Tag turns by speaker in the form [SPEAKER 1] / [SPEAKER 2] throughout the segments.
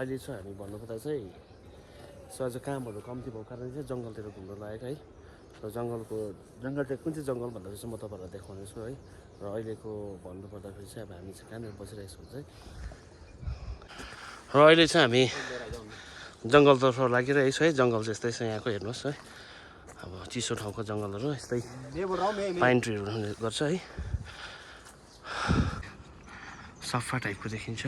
[SPEAKER 1] अहिले चाहिँ हामी भन्नुपर्दा चाहिँ आज कामहरू कम्ती भएको कारणले चाहिँ जङ्गलतिर घुम्न लागेको है। र जङ्गल चाहिँ कुन चाहिँ जङ्गल भन्दाखेरि चाहिँ म तपाईँहरूलाई देखाउनेछु है। र अहिलेको भन्नुपर्दाखेरि चाहिँ अब हामी चाहिँ कहाँनिर बसिरहेको छौँ चाहिँ र अहिले चाहिँ हामी जङ्गलतर्फ लागिरहेको छ है। जङ्गल चाहिँ यस्तै छ यहाँको, हेर्नुहोस् है। अब चिसो ठाउँको जङ्गलहरू यस्तै पाइन ट्रीहरू हुने गर्छ है। सफा टाइपको देखिन्छ।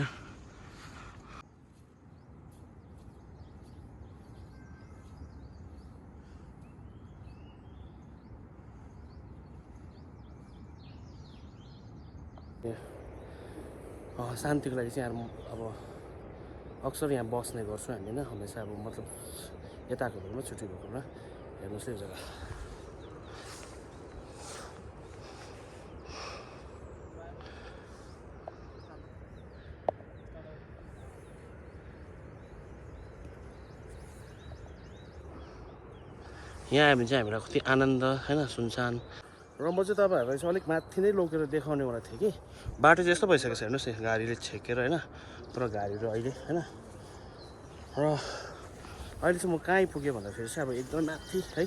[SPEAKER 1] शान्तिको लागि चाहिँ अब अक्सर यहाँ बस्ने गर्छौँ हामी होइन, हमेसा अब मतलब यताको बेलामा छुट्टी भएको बेला। हेर्नुहोस् यो जग्गा यहाँ आयो भने चाहिँ हामीलाई कति आनन्द होइन, सुनसान। र म चाहिँ तपाईँहरूलाई चाहिँ अलिक माथि नै लगेर देखाउनेवाला थिएँ कि बाटो चाहिँ यस्तो भइसकेको छ हेर्नुहोस् न, गाडीले छेकेर होइन, पुरा गाडीहरू अहिले होइन। र अहिले चाहिँ म कहाँ आइपुगेँ भन्दाखेरि चाहिँ अब एकदमै माथि है,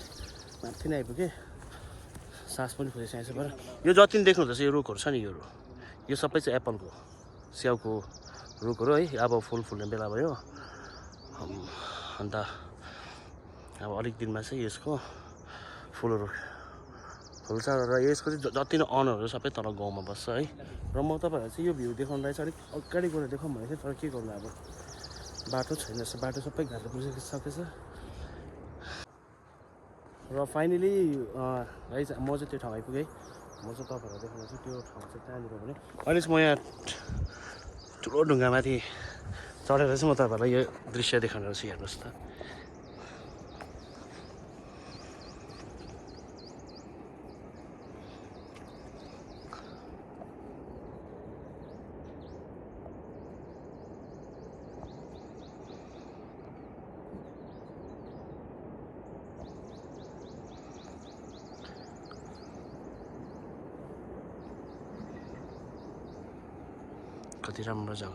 [SPEAKER 1] माथि नै आइपुगेँ। सास पनि फुलेको छ यहाँ। यो जति पनि देख्नुहुँदैछ यो रुखहरू छ नि, यो सबै चाहिँ एप्पलको स्याउको रुखहरू है। अब फुल फुल्ने बेला भयो, अन्त अब अलिक दिनमा चाहिँ यसको फुलहरू फुल्छ। र यसको चाहिँ जति नै अनरहरू सबै तल गाउँमा बस्छ है। र म तपाईँहरूलाई चाहिँ यो भ्यू देखाउनलाई चाहिँ अलिक अगाडि गएर देखाउँ भनेको थिएँ, तर के गर्नु अब बाटो छैन रहेछ, बाटो सबै घाटो पुगिसकेछ। र फाइनली गाइस म चाहिँ त्यो ठाउँ आइपुगेँ। म चाहिँ तपाईँहरूलाई देखाउनु चाहिँ त्यो ठाउँ चाहिँ कहाँनिर भने अहिले चाहिँ म यहाँ ठुलो ढुङ्गामाथि चढेर चाहिँ म तपाईँहरूलाई यो दृश्य देखाउने छु, हेर्नुहोस् त। कति राम्रो जग्गा।